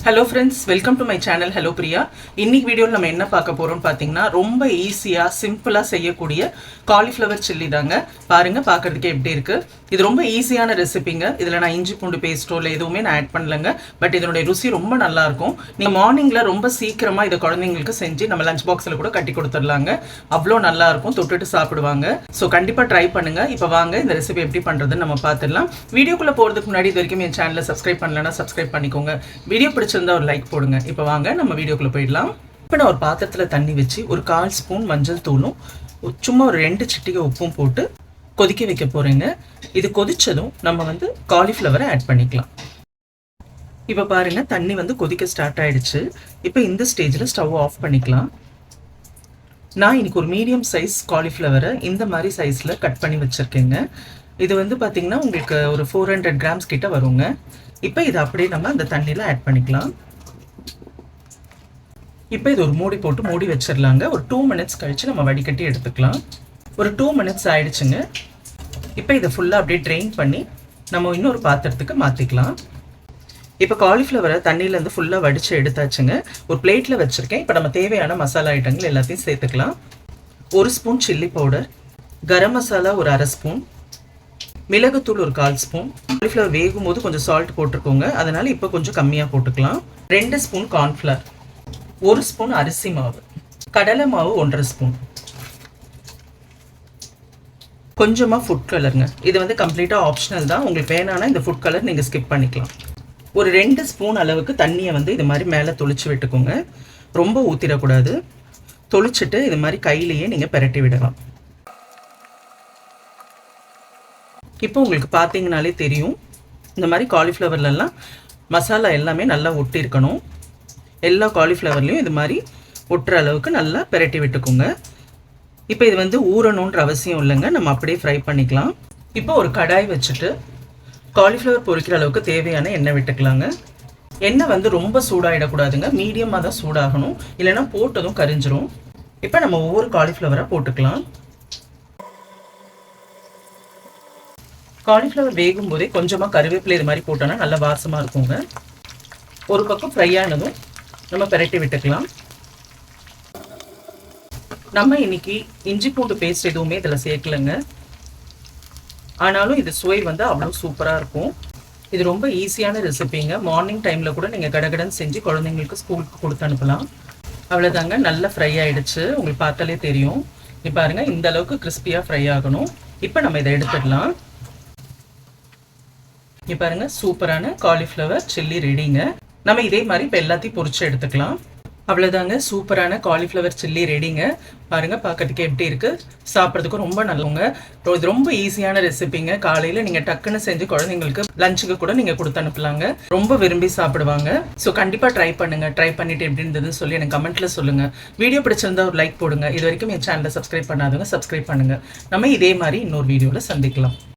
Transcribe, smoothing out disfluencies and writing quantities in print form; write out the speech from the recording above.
Hello friends, welcome to my channel. Hello Priya. இன்னைக்கு வீடியோவில் நம்ம என்ன பார்க்க போகிறோம்னு பார்த்தீங்கன்னா, ரொம்ப ஈஸியாக சிம்பிளாக செய்யக்கூடிய காலிஃப்ளவர் சில்லி தாங்க. பாருங்கள், பார்க்குறதுக்கே எப்படி இருக்குது. இது ரொம்ப ஈஸியான ரெசிபிங்க. இதில் நான் இஞ்சி பூண்டு பேஸ்ட்டோ இல்லை எதுவுமே நான் ஆட் பண்ணலங்க. பட் இதனுடைய ருசி ரொம்ப நல்லாயிருக்கும். நீங்கள் மார்னிங்கில் ரொம்ப சீக்கிரமாக இதை குழந்தைங்களுக்கு செஞ்சு நம்ம லஞ்ச் பாக்ஸில் கூட கட்டி கொடுத்துடலாங்க. அவ்வளோ நல்லாயிருக்கும், தொட்டுட்டு சாப்பிடுவாங்க. ஸோ கண்டிப்பாக ட்ரை பண்ணுங்கள். இப்போ வாங்க இந்த ரெசிபி எப்படி பண்ணுறதுன்னு நம்ம பார்த்துடலாம். வீடியோக்குள்ளே போகிறதுக்கு முன்னாடி இது வரைக்கும் என் சேனலை சப்ஸ்கிரைப் பண்ணலன்னா சப்ஸ்கிரைப் பண்ணிக்கோங்க. வீடியோ பிடிச்சிருந்தா ஒரு லைக் போடுங்க. இப்போ வாங்க நம்ம வீடியோக்குள்ள போயிடலாம். இப்போ நான் ஒரு பாத்திரத்தில் தண்ணி வச்சு ஒரு 1/4 ஸ்பூன் மஞ்சள் தூளும் சும்மா ஒரு 2 சிட்டிகை உப்பும் போட்டு கொதிக்க வைக்க போறேங்க. இது கொதிச்சதும் நம்ம காலிஃப்ளவரை ஆட் பண்ணிக்கலாம். இப்போ பாருங்க, தண்ணி கொதிக்க ஸ்டார்ட் ஆயிடுச்சு. இப்போ இந்த ஸ்டேஜில் ஸ்டவ் ஆஃப் பண்ணிக்கலாம். நான் இன்னைக்கு ஒரு மீடியம் சைஸ் காலிஃப்ளவரை இந்த மாதிரி சைஸில் கட் பண்ணி வச்சுருக்கேங்க. இது பார்த்தீங்கன்னா உங்களுக்கு ஒரு 400 கிராம்ஸ் கிட்ட வருங்க. இப்போ இதை அப்படியே நம்ம அந்த தண்ணியில் ஆட் பண்ணிக்கலாம். இப்போ இது ஒரு மூடி போட்டு மூடி வச்சிடலாங்க. ஒரு 2 மினிட்ஸ் கழித்து நம்ம வடிகட்டி எடுத்துக்கலாம். ஒரு 2 மினிட்ஸ் ஆயிடுச்சுங்க. இப்போ இதை ஃபுல்லாக அப்படியே ட்ரெயின் பண்ணி நம்ம இன்னொரு பாத்திரத்துக்கு மாற்றிக்கலாம். இப்போ காலிஃப்ளவரை தண்ணியிலேருந்து ஃபுல்லாக வடித்து எடுத்தாச்சுங்க. ஒரு பிளேட்டில் வச்சுருக்கேன். இப்போ நம்ம தேவையான மசாலா ஐட்டங்கள் எல்லாத்தையும் சேர்த்துக்கலாம். 1 spoon chilli powder, garam masala ஒரு 1/2 ஸ்பூன், மிளகுத்தூள் ஒரு 1/4 ஸ்பூன். காலிஃப்ளவர் வேகும் போது கொஞ்சம் சால்ட் போட்டிருக்கோங்க, அதனால இப்போ கொஞ்சம் கம்மியாக போட்டுக்கலாம். 2 ஸ்பூன் கார்ன்ஃப்ளவர், 1 ஸ்பூன் அரிசி மாவு, கடலை மாவு 1/2 ஸ்பூன், கொஞ்சமாக ஃபுட் கலருங்க. இது கம்ப்ளீட்டாக ஆப்ஷனல் தான். உங்களுக்கு வேணான்னா இந்த ஃபுட் கலர் நீங்கள் ஸ்கிப் பண்ணிக்கலாம். ஒரு 2 ஸ்பூன் அளவுக்கு தண்ணியை இது மாதிரி மேலே தொளிச்சு விட்டுக்கோங்க. ரொம்ப ஊற்றிடக்கூடாது. தொளிச்சுட்டு இது மாதிரி கையிலேயே நீங்கள் பெரட்டி விடலாம். இப்போ உங்களுக்கு பார்த்தீங்கனாலே தெரியும், இந்த மாதிரி காலிஃப்ளவர்லாம் மசாலா எல்லாமே நல்லா ஒட்டியிருக்கணும். எல்லா காலிஃப்ளவர்லேயும் இது மாதிரி ஒட்டுற அளவுக்கு நல்லா பெரட்டி விட்டுக்கோங்க. இப்போ இது ஊறணுன்ற அவசியம் இல்லைங்க, நம்ம அப்படியே ஃப்ரை பண்ணிக்கலாம். இப்போ ஒரு கடாய் வச்சுட்டு காலிஃப்ளவர் பொரிக்கிற அளவுக்கு தேவையான எண்ணெய் விட்டுக்கலாங்க. எண்ணெய் ரொம்ப சூடாகிடக்கூடாதுங்க, மீடியமாக தான் சூடாகணும், இல்லைன்னா போட்டதும் கரிஞ்சிரும். இப்போ நம்ம ஒவ்வொரு காலிஃப்ளவராக போட்டுக்கலாம். காலிஃப்ளவர் வேகும் போதே கொஞ்சமாக கருவேப்பிலை இது மாதிரி போட்டோன்னா நல்லா வாசமாக இருக்குங்க. ஒரு பக்கம் ஃப்ரை ஆனதும் நம்ம பெரட்டி விட்டுக்கலாம். நம்ம இன்னைக்கு இஞ்சி பூண்டு பேஸ்ட் எதுவுமே இதில் சேர்க்கலைங்க. ஆனாலும் இது சுவை அவ்வளோ சூப்பராக இருக்கும். இது ரொம்ப ஈஸியான ரெசிபிங்க. மார்னிங் டைமில் கூட நீங்கள் கடகடன் செஞ்சு குழந்தைங்களுக்கு ஸ்கூலுக்கு கொடுத்து அனுப்பலாம். அவ்வளோதாங்க, நல்லா ஃப்ரை ஆகிடுச்சு. உங்களுக்கு பார்த்தாலே தெரியும். இப்போ பாருங்கள், இந்த அளவுக்கு கிறிஸ்பியாக ஃப்ரை ஆகணும். இப்போ நம்ம இதை எடுத்துடலாம். இப்போ பாருங்க, சூப்பரான காலிஃப்ளவர் சில்லி ரெடிங்க. நம்ம இதே மாதிரி இப்போ எல்லாத்தையும் பொரிச்சு எடுத்துக்கலாம். அவ்வளோதாங்க, சூப்பரான காலிஃப்ளவர் சில்லி ரெடிங்க. பாருங்க, பார்க்கறதுக்கு எப்படி இருக்கு, சாப்பிட்றதுக்கும் ரொம்ப நல்லவங்க. இது ரொம்ப ஈஸியான ரெசிபிங்க. காலையில் நீங்கள் டக்குன்னு செஞ்சு குழந்தைங்களுக்கு லஞ்சுக்கு கூட நீங்கள் கொடுத்து அனுப்பலாங்க. ரொம்ப விரும்பி சாப்பிடுவாங்க. ஸோ கண்டிப்பாக ட்ரை பண்ணுங்க. ட்ரை பண்ணிட்டு எப்படி இருந்ததுன்னு சொல்லி எனக்கு கமெண்ட்ல சொல்லுங்க. வீடியோ பிடிச்சிருந்தா ஒரு லைக் போடுங்க. இது வரைக்கும் என் சேனலை சப்ஸ்கிரைப் பண்ணாதவங்க சப்ஸ்கிரைப் பண்ணுங்க. நம்ம இதே மாதிரி இன்னொரு வீடியோவில் சந்திக்கலாம்.